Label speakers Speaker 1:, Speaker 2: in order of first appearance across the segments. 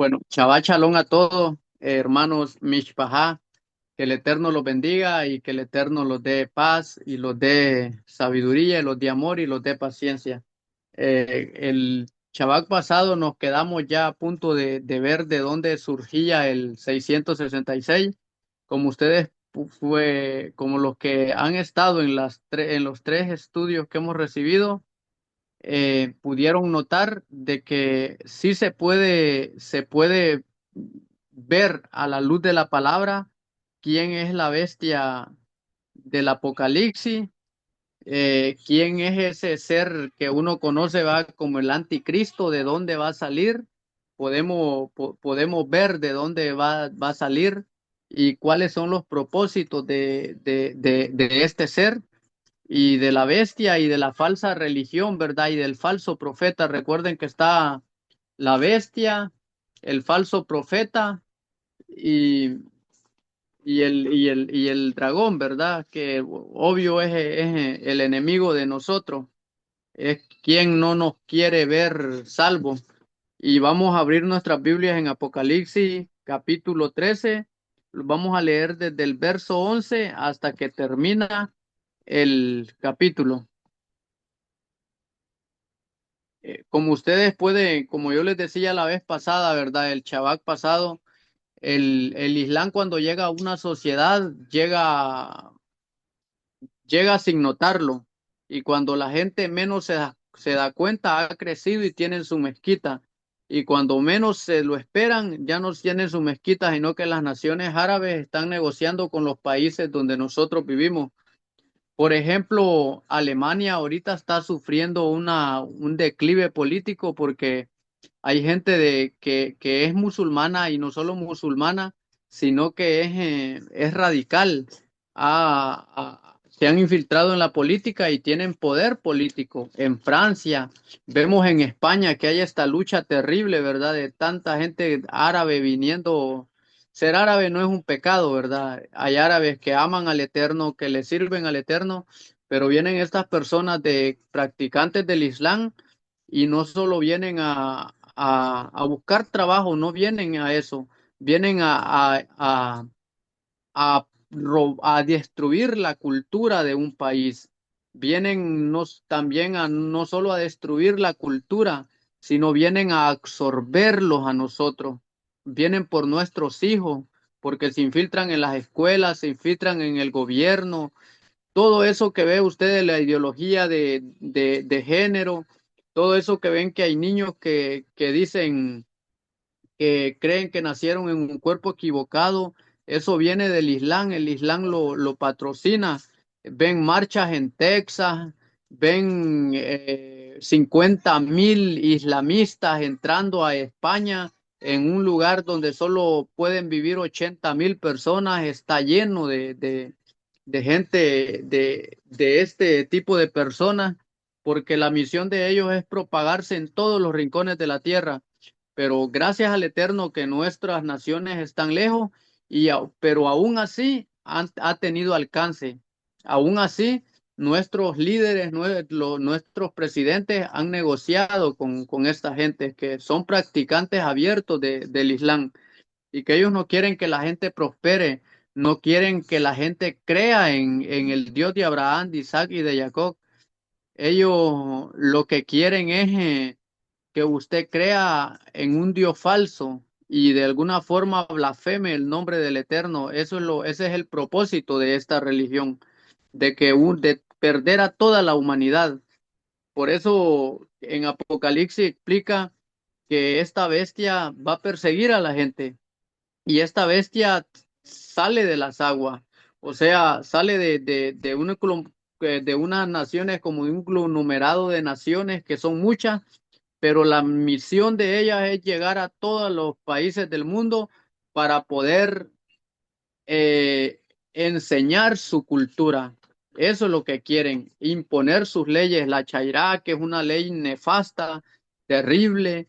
Speaker 1: Bueno, Shabbat Shalom a todos, hermanos Mishpahá, que el Eterno los bendiga y que el Eterno los dé paz y los dé sabiduría, y los dé amor y los dé paciencia. El Shabbat pasado nos quedamos ya a punto de ver de dónde surgía el 666. Como ustedes como los que han estado en en los tres estudios que hemos recibido, pudieron notar de que sí se puede ver a la luz de la palabra quién es la bestia del Apocalipsis, quién es ese ser que uno conoce va como el anticristo, de dónde va a salir. Podemos ver de dónde va a salir y cuáles son los propósitos de este ser y de la bestia y de la falsa religión, ¿verdad? Y del falso profeta. Recuerden que está la bestia, el falso profeta y, y el dragón, ¿verdad? Que obvio es el enemigo de nosotros, es quien no nos quiere ver salvo. Y vamos a abrir nuestras Biblias en Apocalipsis capítulo 13. Vamos a leer desde el verso 11 hasta que termina el capítulo. Como ustedes pueden, como yo les decía la vez pasada, ¿verdad? El Shabbat pasado, el Islam cuando llega a una sociedad, llega sin notarlo. Y cuando la gente menos se da cuenta, ha crecido y tienen su mezquita. Y cuando menos se lo esperan, ya no tienen su mezquita, sino que las naciones árabes están negociando con los países donde nosotros vivimos. Por ejemplo, Alemania ahorita está sufriendo un declive político porque hay gente que es musulmana y no solo musulmana, sino que es radical. Se han infiltrado en la política y tienen poder político. En Francia, vemos en España que hay esta lucha terrible, ¿verdad? De tanta gente árabe viniendo. Ser árabe no es un pecado, ¿verdad? Hay árabes que aman al Eterno, que le sirven al Eterno, pero vienen estas personas de practicantes del Islam y no solo vienen a buscar trabajo, no vienen a eso, vienen a destruir la cultura de un país. Vienen también a no solo a destruir la cultura, sino vienen a absorberlos a nosotros. Vienen por nuestros hijos, porque se infiltran en las escuelas, se infiltran en el gobierno, todo eso que ve usted de la ideología de género, todo eso que ven que hay niños que dicen que creen que nacieron en un cuerpo equivocado, eso viene del Islam, el Islam lo patrocina. Ven marchas en Texas, ven 50.000 islamistas entrando a España en un lugar donde solo pueden vivir 80.000 personas, está lleno de gente de este tipo de personas, porque la misión de ellos es propagarse en todos los rincones de la tierra. Pero gracias al Eterno que nuestras naciones están lejos, pero aún así ha tenido alcance. Aún así, nuestros líderes, nuestros presidentes han negociado con esta gente que son practicantes abiertos del Islam y que ellos no quieren que la gente prospere, no quieren que la gente crea en el Dios de Abraham, de Isaac y de Jacob. Ellos lo que quieren es que usted crea en un Dios falso y de alguna forma blasfeme el nombre del Eterno. Ese es el propósito de esta religión, de perder a toda la humanidad. Por eso en Apocalipsis explica que esta bestia va a perseguir a la gente y esta bestia sale de las aguas, o sea, sale de unas naciones como de un conglomerado de naciones que son muchas, pero la misión de ellas es llegar a todos los países del mundo para poder eh, enseñar su cultura. Eso es lo que quieren, imponer sus leyes. La Chairá, que es una ley nefasta, terrible,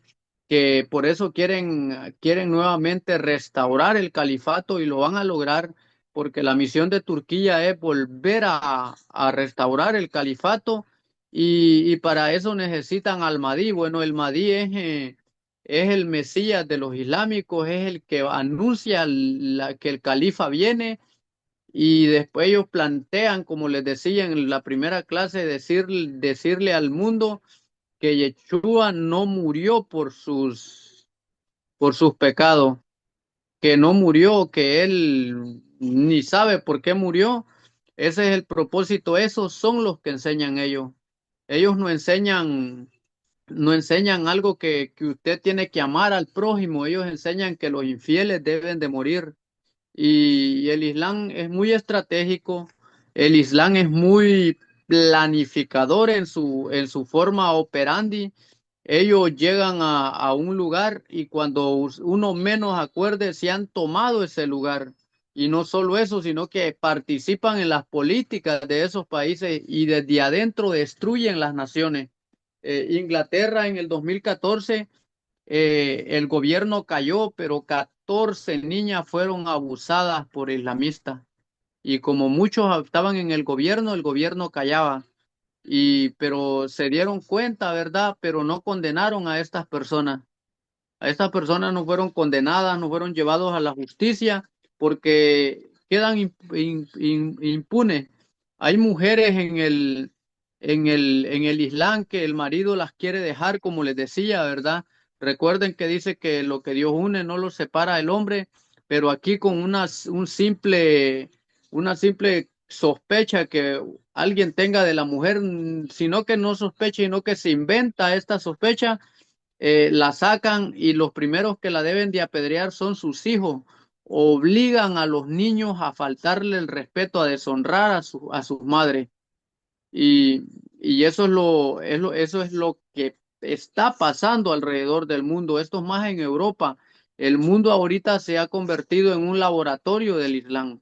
Speaker 1: que por eso quieren nuevamente restaurar el califato y lo van a lograr porque la misión de Turquía es volver a restaurar el califato y para eso necesitan al Mahdi. Bueno, el Mahdi es el Mesías de los islámicos, es el que anuncia que el califa viene y después ellos plantean, como les decía en la primera clase, decirle al mundo que Yeshua no murió por sus pecados, que no murió, que él ni sabe por qué murió. Ese es el propósito, esos son los que enseñan ellos. Ellos no enseñan algo que usted tiene que amar al prójimo, ellos enseñan que los infieles deben de morir. Y el Islam es muy estratégico, el Islam es muy planificador en su forma operandi. Ellos llegan a un lugar y cuando uno menos acuerde, se han tomado ese lugar. Y no solo eso, sino que participan en las políticas de esos países y desde adentro destruyen las naciones. Inglaterra en el 2014 el gobierno cayó, pero 14 niñas fueron abusadas por islamistas. Y como muchos estaban en el gobierno callaba. Pero se dieron cuenta, ¿verdad? Pero no condenaron a estas personas. A estas personas no fueron condenadas, no fueron llevados a la justicia porque quedan impunes. Hay mujeres en el Islam que el marido las quiere dejar, como les decía, ¿verdad? Recuerden que dice que lo que Dios une no lo separa el hombre, pero aquí con una simple sospecha que alguien tenga de la mujer, sino que no sospeche, sino que se inventa esta sospecha, la sacan y los primeros que la deben de apedrear son sus hijos. Obligan a los niños a faltarle el respeto, a deshonrar a sus madres. Y, y eso eso es lo que está pasando alrededor del mundo. Esto es más en Europa. El mundo ahorita se ha convertido en un laboratorio del Islam.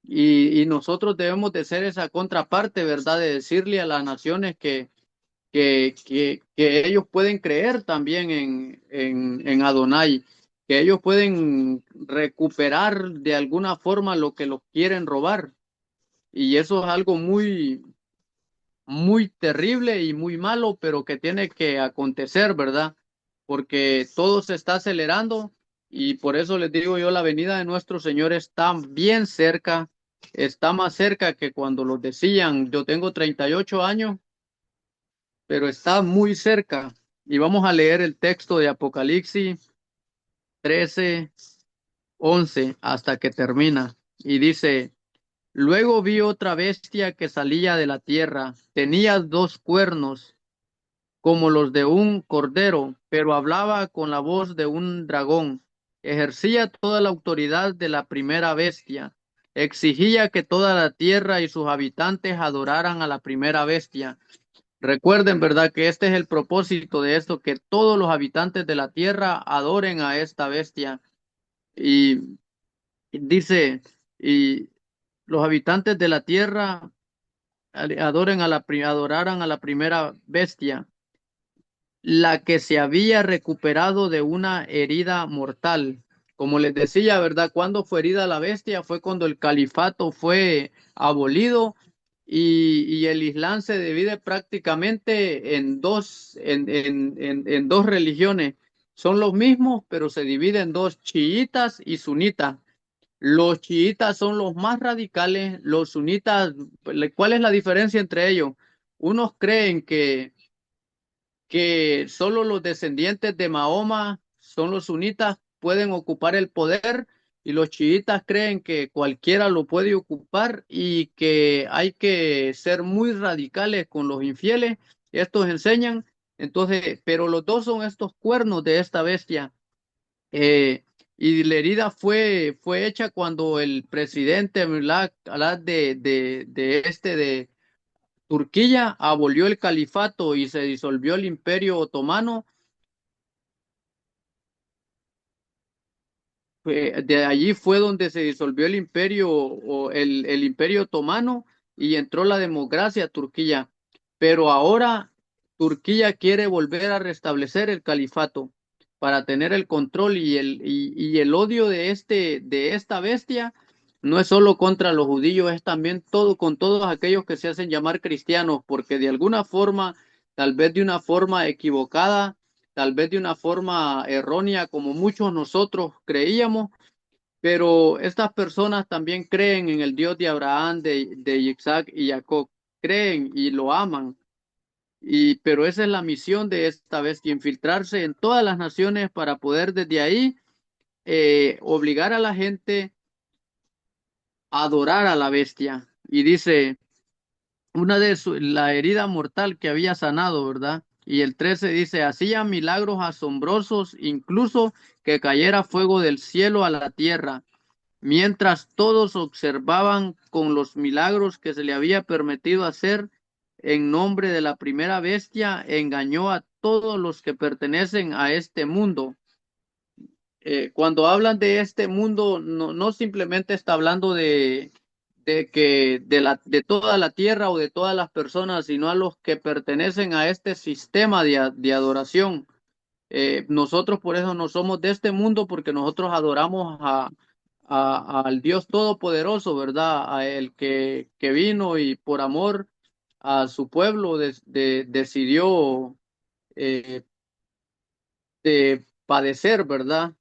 Speaker 1: Y nosotros debemos de ser esa contraparte, ¿verdad? De decirle a las naciones que ellos pueden creer también en Adonai, que ellos pueden recuperar de alguna forma lo que los quieren robar. Y eso es algo muy terrible y muy malo, pero que tiene que acontecer, ¿verdad? Porque todo se está acelerando y por eso les digo yo, la venida de nuestro Señor está bien cerca, está más cerca que cuando los decían, yo tengo 38 años, pero está muy cerca. Y vamos a leer el texto de Apocalipsis 13:11 hasta que termina. Y dice, luego vi otra bestia que salía de la tierra. Tenía dos cuernos como los de un cordero, pero hablaba con la voz de un dragón. Ejercía toda la autoridad de la primera bestia. Exigía que toda la tierra y sus habitantes adoraran a la primera bestia. Recuerden, ¿verdad? Que este es el propósito de esto, que todos los habitantes de la tierra adoren a esta bestia. Y dice, y los habitantes de la tierra adoraran a la primera bestia, la que se había recuperado de una herida mortal. Como les decía, ¿verdad? Cuando fue herida la bestia fue cuando el califato fue abolido y el Islam se divide prácticamente en dos religiones. Son los mismos, pero se divide en dos, chiitas y sunitas. Los chiitas son los más radicales, los sunitas, ¿cuál es la diferencia entre ellos? Unos creen que solo los descendientes de Mahoma son los sunitas, pueden ocupar el poder y los chiitas creen que cualquiera lo puede ocupar y que hay que ser muy radicales con los infieles. Estos enseñan, entonces, pero los dos son estos cuernos de esta bestia. Eh, y la herida fue hecha cuando el presidente de Turquía abolió el califato y se disolvió el imperio otomano. De allí fue donde se disolvió el imperio o el imperio otomano y entró la democracia a Turquía. Pero ahora Turquía quiere volver a restablecer el califato para tener el control y el odio de esta bestia no es solo contra los judíos, es también todo con todos aquellos que se hacen llamar cristianos, porque de alguna forma, tal vez de una forma equivocada, tal vez de una forma errónea como muchos nosotros creíamos, pero estas personas también creen en el Dios de Abraham, de Isaac y Jacob, creen y lo aman. Pero esa es la misión de esta bestia, infiltrarse en todas las naciones para poder desde ahí obligar a la gente a adorar a la bestia. Y dice, la herida mortal que había sanado, ¿verdad? Y el 13 dice, hacía milagros asombrosos, incluso que cayera fuego del cielo a la tierra. Mientras todos observaban con los milagros que se le había permitido hacer en nombre de la primera bestia, engañó a todos los que pertenecen a este mundo. Cuando hablan de este mundo, no simplemente está hablando de toda la tierra o de todas las personas, sino a los que pertenecen a este sistema de adoración. Nosotros por eso no somos de este mundo, porque nosotros adoramos al Dios Todopoderoso, ¿verdad? A el que vino y por amor a su pueblo decidió eh, padecer, ¿verdad?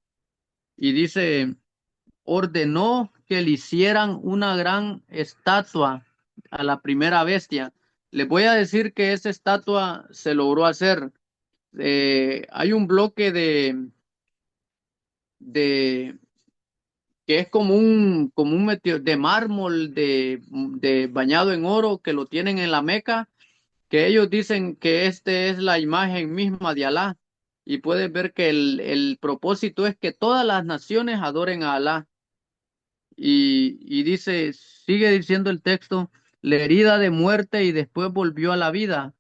Speaker 1: Y dice, ordenó que le hicieran una gran estatua a la primera bestia. Les voy a decir que esa estatua se logró hacer. Hay un bloque de que es como un de mármol de bañado en oro que lo tienen en la Meca, que ellos dicen que este es la imagen misma de Alá. Y puedes ver que el propósito es que todas las naciones adoren a Alá. Y dice, sigue diciendo el texto, la herida de muerte y después volvió a la vida.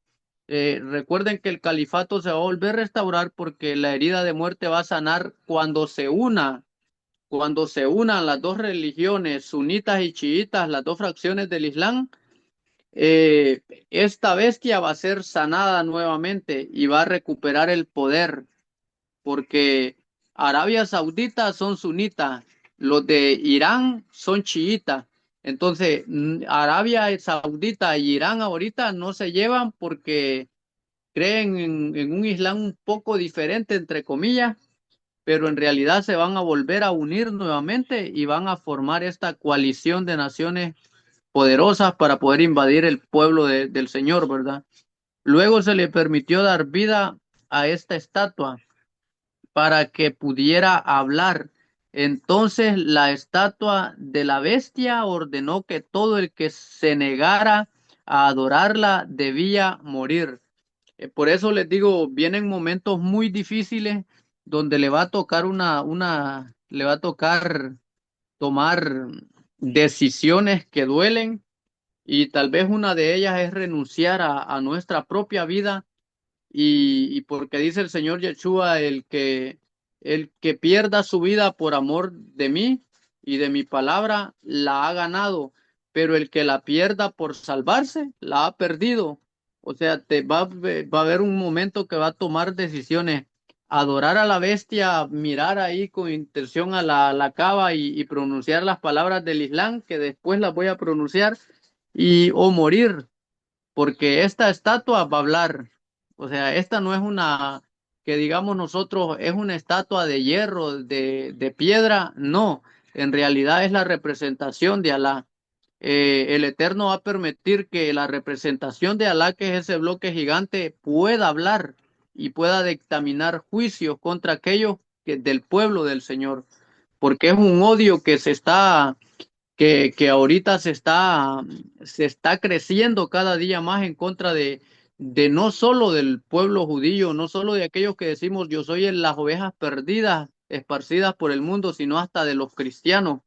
Speaker 1: Recuerden que el califato se va a volver a restaurar porque la herida de muerte va a sanar cuando se unan las dos religiones, sunitas y chiitas, las dos fracciones del Islam. eh, Esta bestia va a ser sanada nuevamente y va a recuperar el poder porque Arabia Saudita son sunitas, los de Irán son chiitas. Entonces, Arabia Saudita y Irán ahorita no se llevan porque creen en un Islam un poco diferente, entre comillas, pero en realidad se van a volver a unir nuevamente y van a formar esta coalición de naciones poderosas para poder invadir el pueblo del Señor, ¿verdad? Luego se le permitió dar vida a esta estatua para que pudiera hablar. Entonces la estatua de la bestia ordenó que todo el que se negara a adorarla debía morir. Por eso les digo, vienen momentos muy difíciles donde le va a tocar le va a tocar tomar decisiones que duelen y tal vez una de ellas es renunciar a nuestra propia vida y porque dice el Señor Yeshua, el que pierda su vida por amor de mí y de mi palabra, la ha ganado, pero el que la pierda por salvarse, la ha perdido. O sea, va a haber un momento que va a tomar decisiones. Adorar a la bestia, mirar ahí con intención a la cava y pronunciar las palabras del Islam, que después las voy a pronunciar, o morir porque esta estatua va a hablar. O sea, esta no es una, que digamos nosotros, es una estatua de hierro, de piedra, no, en realidad es la representación de Alá. El Eterno va a permitir que la representación de Alá, que es ese bloque gigante, pueda hablar y pueda dictaminar juicios contra aquellos del pueblo del Señor, porque es un odio que ahorita se está creciendo cada día más en contra de no solo del pueblo judío, no solo de aquellos que decimos yo soy en las ovejas perdidas, esparcidas por el mundo, sino hasta de los cristianos.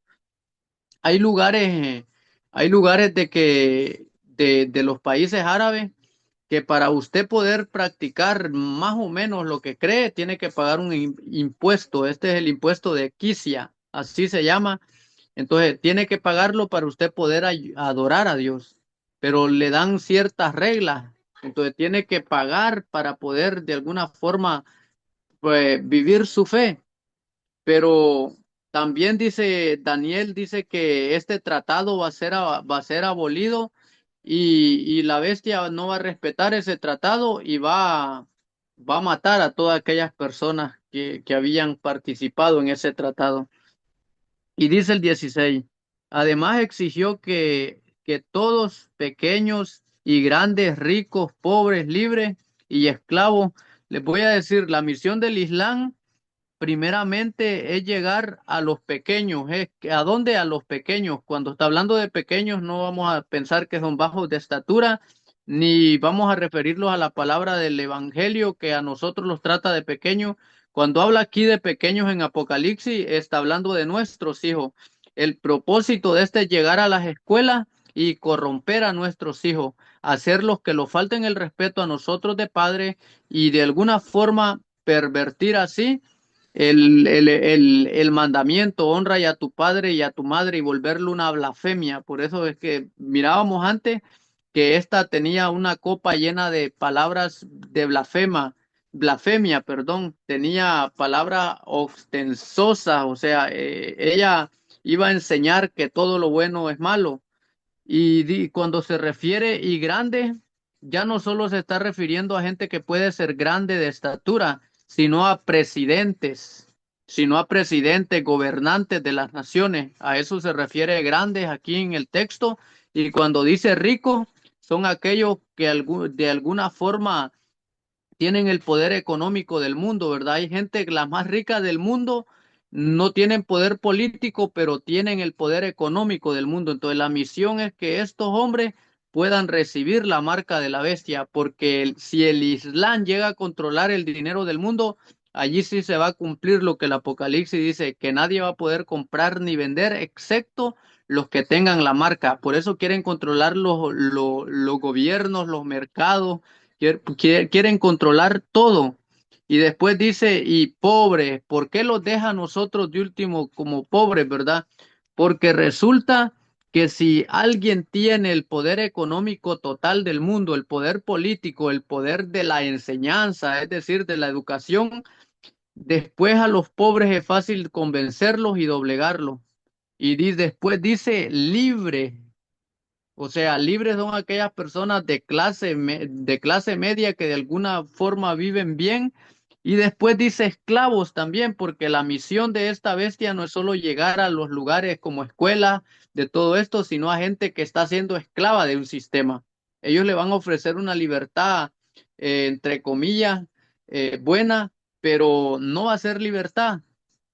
Speaker 1: Hay lugares, hay lugares de los países árabes que para usted poder practicar más o menos lo que cree, tiene que pagar un impuesto. Este es el impuesto de quisia, así se llama. Entonces, tiene que pagarlo para usted poder adorar a Dios, pero le dan ciertas reglas. Entonces, tiene que pagar para poder de alguna forma pues, vivir su fe. Pero también dice Daniel, dice que este tratado va a ser abolido y la bestia no va a respetar ese tratado y va a matar a todas aquellas personas que habían participado en ese tratado. Y dice el 16, además exigió que todos, pequeños y grandes, ricos, pobres, libres y esclavos, les voy a decir, la misión del Islam primeramente es llegar a los pequeños. ¿A dónde? A los pequeños. Cuando está hablando de pequeños, no vamos a pensar que son bajos de estatura, ni vamos a referirlos a la palabra del Evangelio que a nosotros los trata de pequeños. Cuando habla aquí de pequeños en Apocalipsis, está hablando de nuestros hijos. El propósito de este es llegar a las escuelas y corromper a nuestros hijos, hacerlos que los falten el respeto a nosotros de padre y de alguna forma pervertir así el mandamiento, honra ya a tu padre y a tu madre y volverlo una blasfemia. Por eso es que mirábamos antes que esta tenía una copa llena de palabras de blasfemia, perdón, tenía palabras ostensosas, o sea, ella iba a enseñar que todo lo bueno es malo. Cuando se refiere y grande, ya no solo se está refiriendo a gente que puede ser grande de estatura, sino a presidentes, gobernantes de las naciones. A eso se refiere grandes aquí en el texto. Y cuando dice rico, son aquellos que de alguna forma tienen el poder económico del mundo, ¿verdad? Hay gente, las más ricas del mundo, no tienen poder político, pero tienen el poder económico del mundo. Entonces, la misión es que estos hombres puedan recibir la marca de la bestia, porque si el Islam llega a controlar el dinero del mundo, allí sí se va a cumplir lo que el Apocalipsis dice, que nadie va a poder comprar ni vender, excepto los que tengan la marca. Por eso quieren controlar los gobiernos, los mercados, quieren controlar todo. Y después dice, y pobres, ¿por qué los deja a nosotros de último como pobres, verdad? Porque resulta que si alguien tiene el poder económico total del mundo, el poder político, el poder de la enseñanza, es decir, de la educación, después a los pobres es fácil convencerlos y doblegarlos. Después dice libre. O sea, libres son aquellas personas de clase media que de alguna forma viven bien. Y después dice esclavos también, porque la misión de esta bestia no es solo llegar a los lugares como escuela de todo esto, sino a gente que está siendo esclava de un sistema. Ellos le van a ofrecer una libertad, entre comillas, buena, pero no va a ser libertad,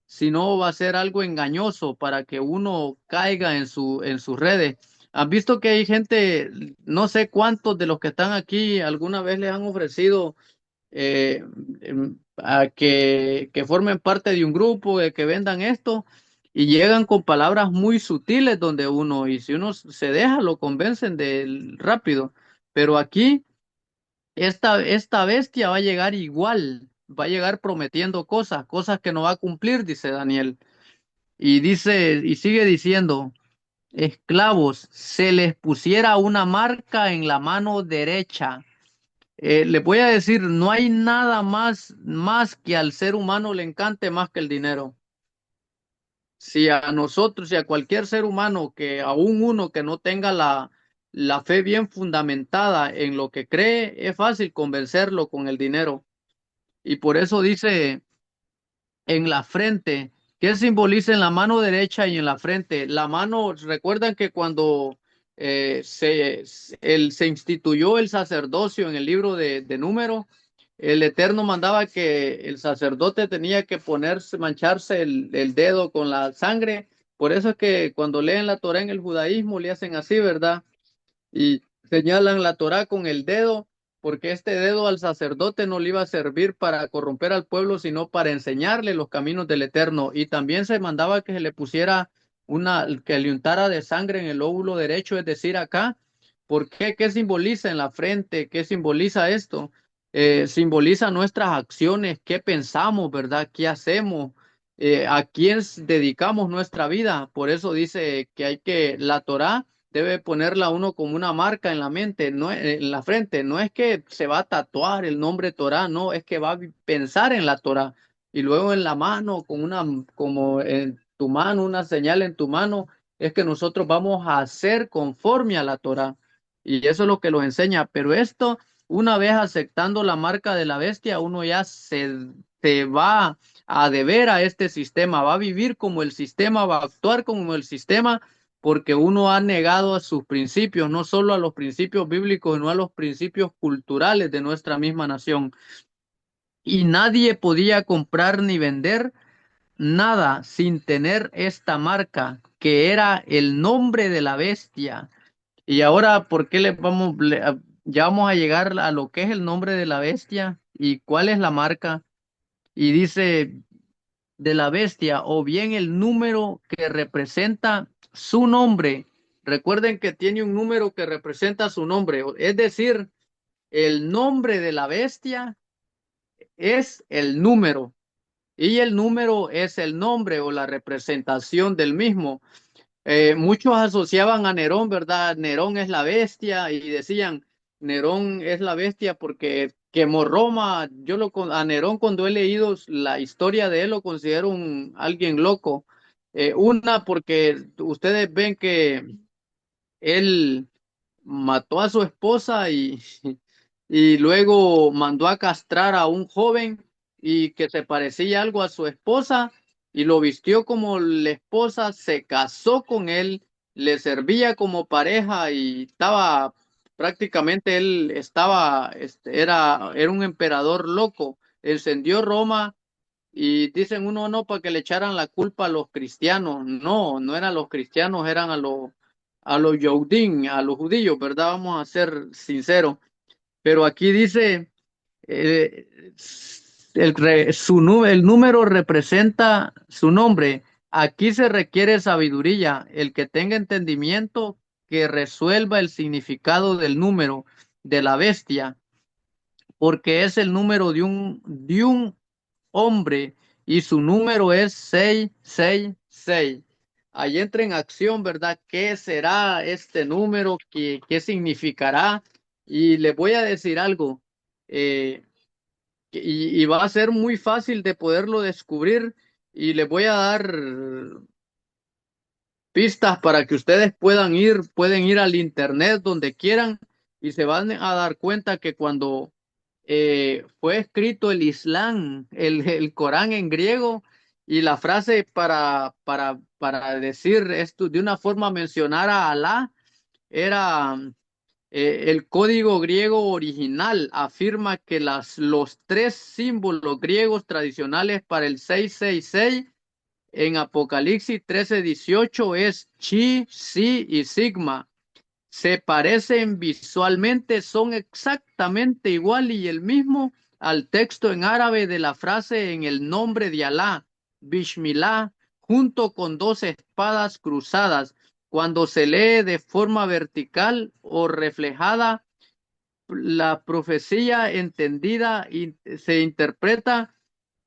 Speaker 1: sino va a ser algo engañoso para que uno caiga en sus redes. ¿Has visto que hay gente, no sé cuántos de los que están aquí, alguna vez les han ofrecido a que formen parte de un grupo, que vendan esto, y llegan con palabras muy sutiles donde uno, y si uno se deja, lo convencen de rápido. Pero aquí, esta bestia va a llegar igual, va a llegar prometiendo cosas, cosas que no va a cumplir, dice Daniel. Y dice, y sigue diciendo, esclavos, se les pusiera una marca en la mano derecha. Les voy a decir, no hay nada más que al ser humano le encante más que el dinero. Si a nosotros, si a cualquier ser humano, que aún uno que no tenga la fe bien fundamentada en lo que cree, es fácil convencerlo con el dinero. Y por eso dice en la frente. ¿Qué simboliza en la mano derecha y en la frente? La mano, recuerdan que cuando se instituyó el sacerdocio en el libro de Números, el Eterno mandaba que el sacerdote tenía que ponerse, mancharse el dedo con la sangre. Por eso es que cuando leen la Torá en el judaísmo le hacen así, ¿verdad? Y señalan la Torá con el dedo, porque este dedo al sacerdote no le iba a servir para corromper al pueblo, sino para enseñarle los caminos del Eterno. Y también se mandaba que se le pusiera que le untara de sangre en el lóbulo derecho, es decir, acá. ¿Por qué? ¿Qué simboliza en la frente? ¿Qué simboliza esto? Simboliza nuestras acciones, qué pensamos, ¿verdad? ¿Qué hacemos? ¿A quién dedicamos nuestra vida? Por eso dice que la Torá debe ponerla uno como una marca en la mente, no en la frente. No es que se va a tatuar el nombre Torah, no, es que va a pensar en la Torah y luego en la mano, como en tu mano, una señal en tu mano, es que nosotros vamos a hacer conforme a la Torah. Y eso es lo que los enseña. Pero esto una vez aceptando la marca de la bestia, uno ya se va a deber a este sistema, va a vivir como el sistema, va a actuar como el sistema, porque uno ha negado a sus principios, no solo a los principios bíblicos, sino a los principios culturales de nuestra misma nación. Y nadie podía comprar ni vender nada sin tener esta marca, que era el nombre de la bestia. Y ahora, ¿por qué ya vamos a llegar a lo que es el nombre de la bestia y cuál es la marca? Y dice de la bestia, o bien el número que representa su nombre. Recuerden que tiene un número que representa su nombre, es decir, el nombre de la bestia es el número y el número es el nombre o la representación del mismo. Muchos asociaban a Nerón, ¿verdad? Nerón es la bestia y decían, Nerón es la bestia porque quemó Roma. A Nerón, cuando he leído la historia de él, lo considero alguien loco. Una, porque ustedes ven que él mató a su esposa y luego mandó a castrar a un joven y que se parecía algo a su esposa y lo vistió como la esposa, se casó con él, le servía como pareja y estaba prácticamente él estaba, era un emperador loco, encendió Roma y dicen uno no para que le echaran la culpa a los cristianos. No, no eran los cristianos, eran a los Yehudim, a los judíos, ¿verdad? Vamos a ser sinceros. Pero aquí dice, eh, el número representa su nombre. Aquí se requiere sabiduría, el que tenga entendimiento que resuelva el significado del número de la bestia, porque es el número de un hombre y su número es 666. Ahí entra en acción, ¿verdad? ¿Qué será este número? ¿Qué significará? Y les voy a decir algo, eh, y va a ser muy fácil de poderlo descubrir y les voy a dar pistas para que ustedes pueden ir al internet donde quieran y se van a dar cuenta que cuando fue escrito el Islam, el Corán en griego, y la frase para decir esto de una forma, mencionar a Alá, era el código griego original, afirma que los tres símbolos griegos tradicionales para el 666 en Apocalipsis 13:18 es chi, si y sigma. Se parecen visualmente, son exactamente igual y el mismo al texto en árabe de la frase en el nombre de Alá, Bismillah, junto con dos espadas cruzadas. Cuando se lee de forma vertical o reflejada, la profecía entendida y se interpreta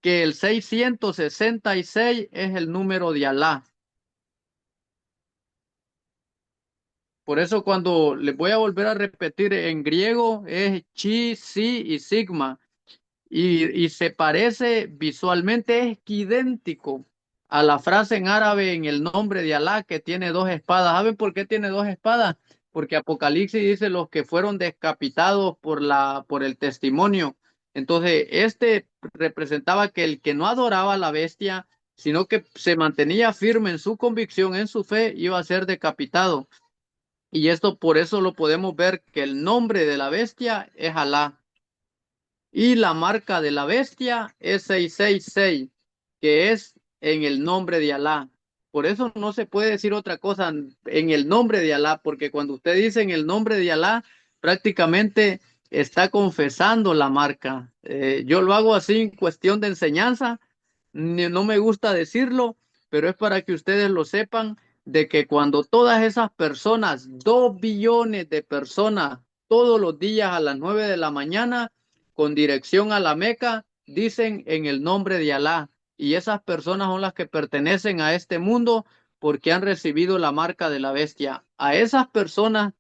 Speaker 1: que el 666 es el número de Alá. Por eso cuando les voy a volver a repetir en griego es chi, si y sigma. Y se parece visualmente, es idéntico a la frase en árabe en el nombre de Alá que tiene dos espadas. ¿Saben por qué tiene dos espadas? Porque Apocalipsis dice los que fueron decapitados por el testimonio. Entonces, este representaba que el que no adoraba a la bestia, sino que se mantenía firme en su convicción, en su fe, iba a ser decapitado. Y esto por eso lo podemos ver que el nombre de la bestia es Alá y la marca de la bestia es 666, que es en el nombre de Alá. Por eso no se puede decir otra cosa en el nombre de Alá, porque cuando usted dice en el nombre de Alá, prácticamente está confesando la marca. Yo lo hago así en cuestión de enseñanza, no me gusta decirlo, pero es para que ustedes lo sepan de que cuando todas esas personas, 2 billones de personas, todos los días a las 9 de la mañana, con dirección a la Meca, dicen en el nombre de Alá. Y esas personas son las que pertenecen a este mundo porque han recibido la marca de la bestia. A esas personas,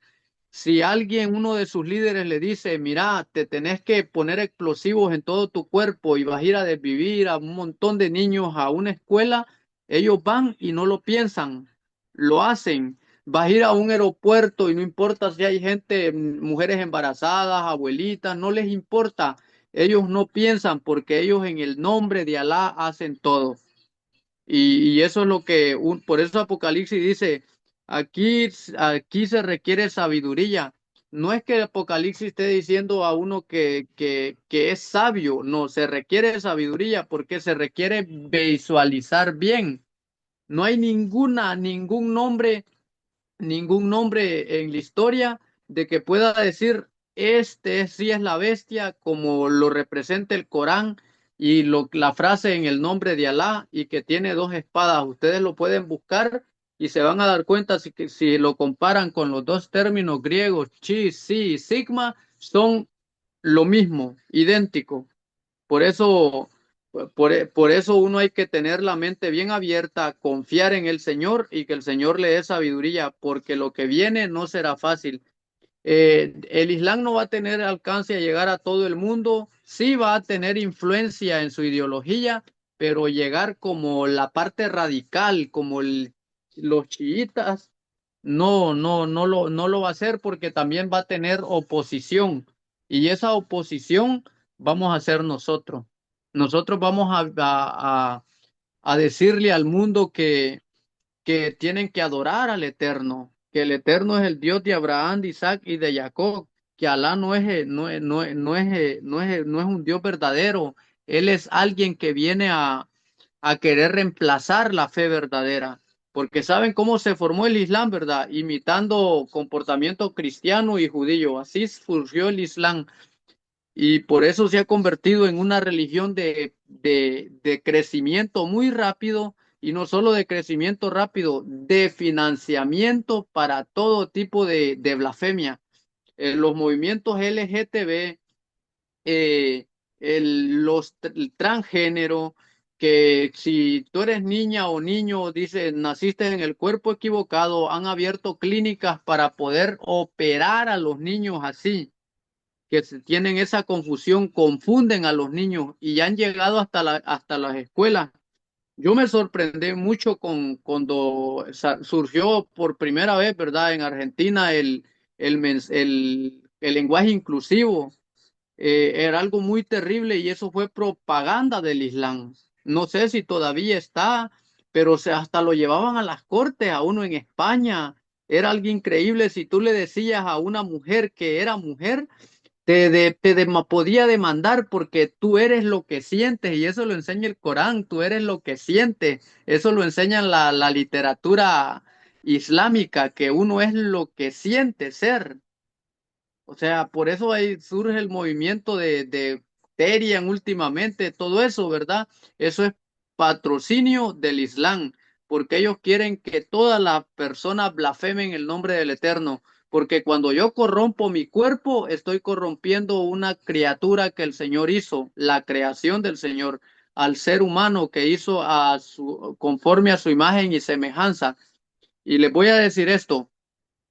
Speaker 1: si alguien, uno de sus líderes le dice, mira, te tenés que poner explosivos en todo tu cuerpo y vas a ir a desvivir a un montón de niños a una escuela, ellos van y no lo piensan, lo hacen. Vas a ir a un aeropuerto y no importa si hay gente, mujeres embarazadas, abuelitas, no les importa. Ellos no piensan porque ellos en el nombre de Alá hacen todo. Y eso es lo que, por eso Apocalipsis dice, aquí se requiere sabiduría. No es que Apocalipsis esté diciendo a uno que es sabio, no, se requiere sabiduría porque se requiere visualizar bien. No hay ningún nombre en la historia de que pueda decir, este sí es la bestia como lo representa el Corán y la frase en el nombre de Alá y que tiene dos espadas. Ustedes lo pueden buscar y se van a dar cuenta si lo comparan con los dos términos griegos, chi, si, sigma, son lo mismo, idéntico. Por eso, por eso uno hay que tener la mente bien abierta, confiar en el Señor y que el Señor le dé sabiduría, porque lo que viene no será fácil. El Islam no va a tener alcance a llegar a todo el mundo, sí va a tener influencia en su ideología, pero llegar como la parte radical, como los chiitas, no lo va a hacer porque también va a tener oposición y esa oposición vamos a ser nosotros. Nosotros vamos a decirle al mundo que tienen que adorar al Eterno, que el Eterno es el Dios de Abraham, de Isaac y de Jacob, que Alá no es un Dios verdadero, Él es alguien que viene a querer reemplazar la fe verdadera, porque saben cómo se formó el Islam, ¿verdad? Imitando comportamiento cristiano y judío, así surgió el Islam y por eso se ha convertido en una religión de crecimiento muy rápido y no solo de crecimiento rápido, de financiamiento para todo tipo de blasfemia. Los movimientos LGTB, eh, el transgénero, que si tú eres niña o niño, dice, naciste en el cuerpo equivocado, han abierto clínicas para poder operar a los niños así que tienen esa confusión, confunden a los niños y han llegado hasta las escuelas. Yo me sorprendí mucho cuando surgió por primera vez, ¿verdad? En Argentina el lenguaje inclusivo. Era algo muy terrible y eso fue propaganda del Islam. No sé si todavía está, pero hasta lo llevaban a las cortes, a uno en España. Era algo increíble si tú le decías a una mujer que era mujer, podía demandar porque tú eres lo que sientes y eso lo enseña el Corán, tú eres lo que sientes, eso lo enseña la literatura islámica, que uno es lo que siente ser. O sea, por eso ahí surge el movimiento de Terian últimamente, todo eso, ¿verdad? Eso es patrocinio del Islam, porque ellos quieren que todas las personas blasfemen el nombre del Eterno, porque cuando yo corrompo mi cuerpo, estoy corrompiendo una criatura que el Señor hizo, la creación del Señor, al ser humano que hizo conforme a su imagen y semejanza. Y les voy a decir esto.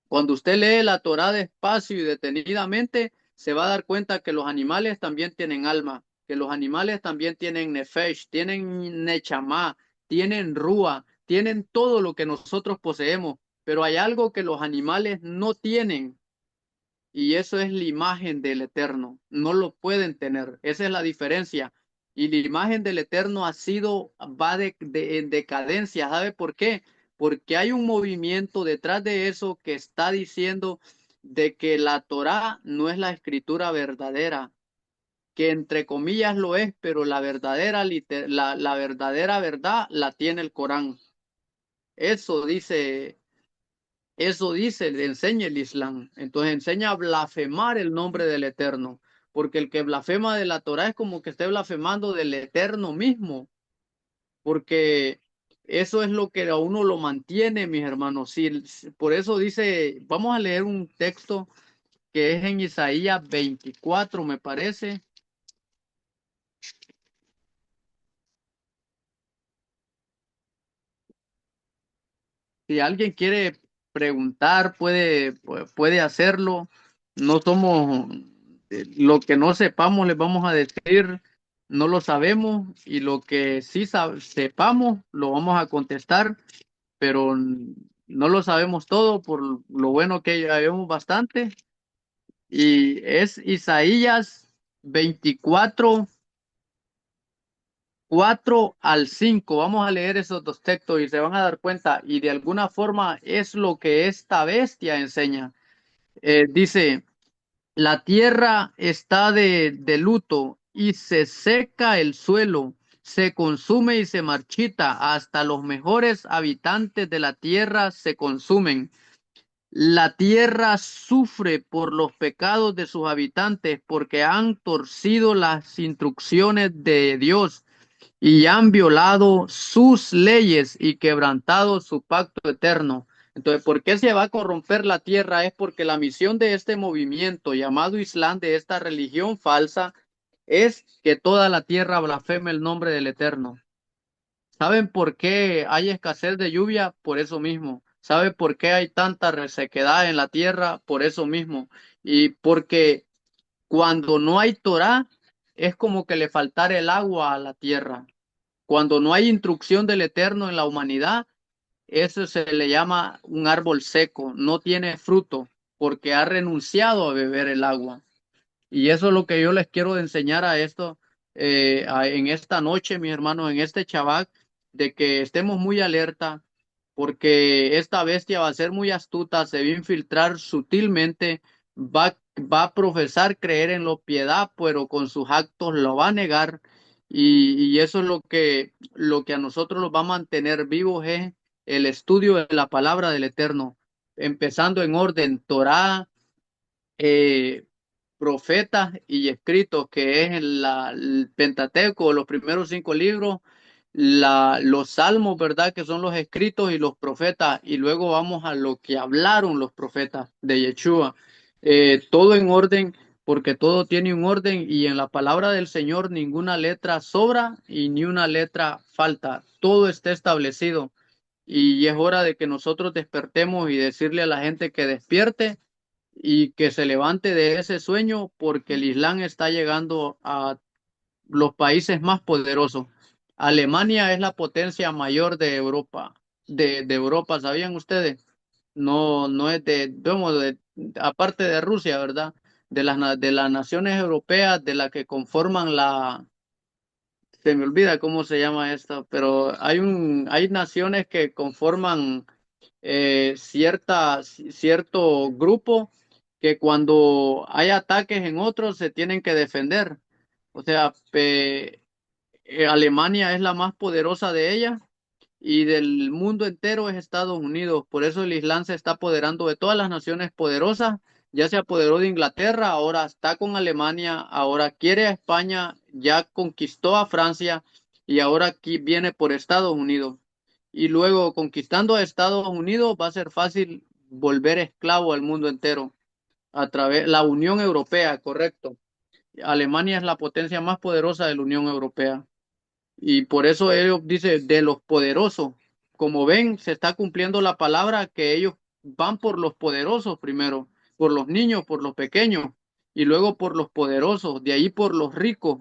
Speaker 1: Cuando usted lee la Torá despacio y detenidamente, se va a dar cuenta que los animales también tienen alma, que los animales también tienen nefesh, tienen nechamá, tienen rúa, tienen todo lo que nosotros poseemos, pero hay algo que los animales no tienen y eso es la imagen del Eterno. No lo pueden tener. Esa es la diferencia. Y la imagen del Eterno va en decadencia. ¿Sabe por qué? Porque hay un movimiento detrás de eso que está diciendo de que la Torá no es la escritura verdadera, que entre comillas lo es, pero la verdadera verdad la tiene el Corán. Eso dice le enseña el Islam. Entonces enseña a blasfemar el nombre del Eterno, porque el que blasfema de la Torah es como que esté blasfemando del Eterno mismo, porque eso es lo que a uno lo mantiene, mis hermanos. Por eso dice, vamos a leer un texto que es en Isaías 24, me parece. Si alguien quiere preguntar, puede hacerlo. No somos, lo que no sepamos, les vamos a decir, no lo sabemos, y lo que sí sepamos, lo vamos a contestar, pero no lo sabemos todo, por lo bueno que ya vemos bastante. Y es Isaías 24 4 al 5. Vamos a leer esos dos textos y se van a dar cuenta. Y de alguna forma es lo que esta bestia enseña. Dice, la tierra está de luto y se seca el suelo, se consume y se marchita. Hasta los mejores habitantes de la tierra se consumen. La tierra sufre por los pecados de sus habitantes porque han torcido las instrucciones de Dios y han violado sus leyes y quebrantado su pacto eterno. Entonces, ¿por qué se va a corromper la tierra? Es porque la misión de este movimiento llamado Islam, de esta religión falsa, es que toda la tierra blasfeme el nombre del Eterno. ¿Saben por qué hay escasez de lluvia? Por eso mismo. ¿Saben por qué hay tanta resequedad en la tierra? Por eso mismo. Y porque cuando no hay Torah, es como que le faltara el agua a la tierra. Cuando no hay instrucción del Eterno en la humanidad, eso se le llama un árbol seco, no tiene fruto, porque ha renunciado a beber el agua. Y eso es lo que yo les quiero enseñar a esto, en esta noche, mis hermanos, en este Shabbat, de que estemos muy alerta, porque esta bestia va a ser muy astuta, se va a infiltrar sutilmente, va a profesar creer en la piedad, pero con sus actos lo va a negar. Y eso es lo que a nosotros nos va a mantener vivos, es el estudio de la palabra del Eterno, empezando en orden, Torá, eh, profetas y escritos, que es el Pentateuco, los primeros 5 libros, los salmos, ¿verdad? Que son los escritos y los profetas, y luego vamos a lo que hablaron los profetas de Yeshua. Todo en orden, porque todo tiene un orden, y en la palabra del Señor ninguna letra sobra y ni una letra falta, todo está establecido. Y es hora de que nosotros despertemos y decirle a la gente que despierte y que se levante de ese sueño, porque el Islam está llegando a los países más poderosos. Alemania es la potencia mayor de Europa, de Europa, ¿sabían ustedes? No, no es aparte de Rusia, ¿verdad? De las naciones europeas, de las que conforman se me olvida cómo se llama esto, pero hay naciones que conforman cierto grupo, que cuando hay ataques en otros se tienen que defender. O sea, Alemania es la más poderosa de ellas, y del mundo entero es Estados Unidos. Por eso el Islam se está apoderando de todas las naciones poderosas. Ya se apoderó de Inglaterra, ahora está con Alemania, ahora quiere a España, ya conquistó a Francia, y ahora aquí viene por Estados Unidos. Y luego, conquistando a Estados Unidos, va a ser fácil volver esclavo al mundo entero a través la Unión Europea, correcto. Alemania es la potencia más poderosa de la Unión Europea. Y por eso ellos dicen de los poderosos. Como ven, se está cumpliendo la palabra, que ellos van por los poderosos primero, por los niños, por los pequeños, y luego por los poderosos, de ahí por los ricos,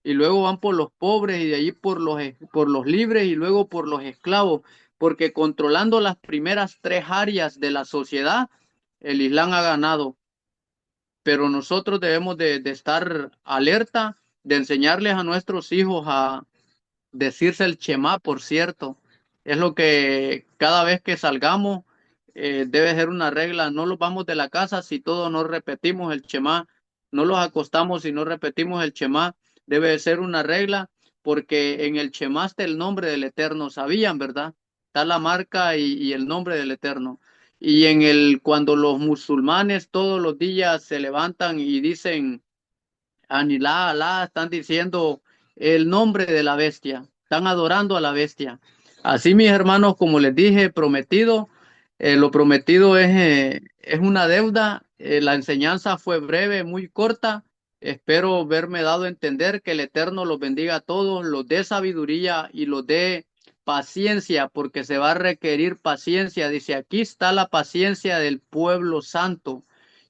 Speaker 1: y luego van por los pobres, y de ahí por los libres, y luego por los esclavos, porque controlando las primeras 3 áreas de la sociedad, el Islam ha ganado. Pero nosotros debemos de estar alerta, de enseñarles a nuestros hijos a decirse el Shema, por cierto. Es lo que cada vez que salgamos, debe ser una regla. No los vamos de la casa si todos no repetimos el Shema. No los acostamos si no repetimos el Shema. Debe de ser una regla, porque en el Shema está el nombre del Eterno. ¿Sabían, verdad? Está la marca y el nombre del Eterno. Y cuando los musulmanes todos los días se levantan y dicen Anilá, Alá, están diciendo el nombre de la bestia, están adorando a la bestia. Así, mis hermanos, como les dije, lo prometido es una deuda. La enseñanza fue breve, muy corta. Espero verme dado a entender, que el Eterno los bendiga a todos, los dé sabiduría y los dé paciencia, porque se va a requerir paciencia. Dice, aquí está la paciencia del pueblo santo.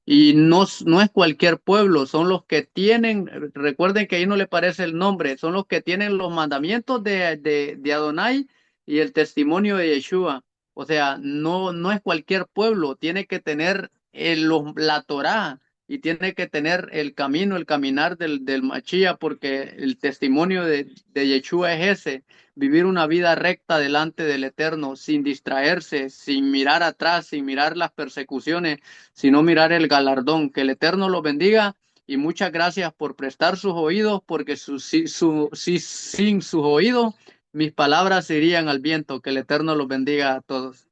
Speaker 1: Y no, no es cualquier pueblo, son los que tienen, recuerden que ahí no le parece el nombre, son los que tienen los mandamientos de Adonai y el testimonio de Yeshua. O sea, no es cualquier pueblo, tiene que tener la Torá y tiene que tener el camino, el caminar del Machía, porque el testimonio de Yeshua es ese, vivir una vida recta delante del Eterno, sin distraerse, sin mirar atrás, sin mirar las persecuciones, sino mirar el galardón. Que el Eterno los bendiga y muchas gracias por prestar sus oídos, porque sin sus oídos mis palabras se irían al viento. Que el Eterno los bendiga a todos.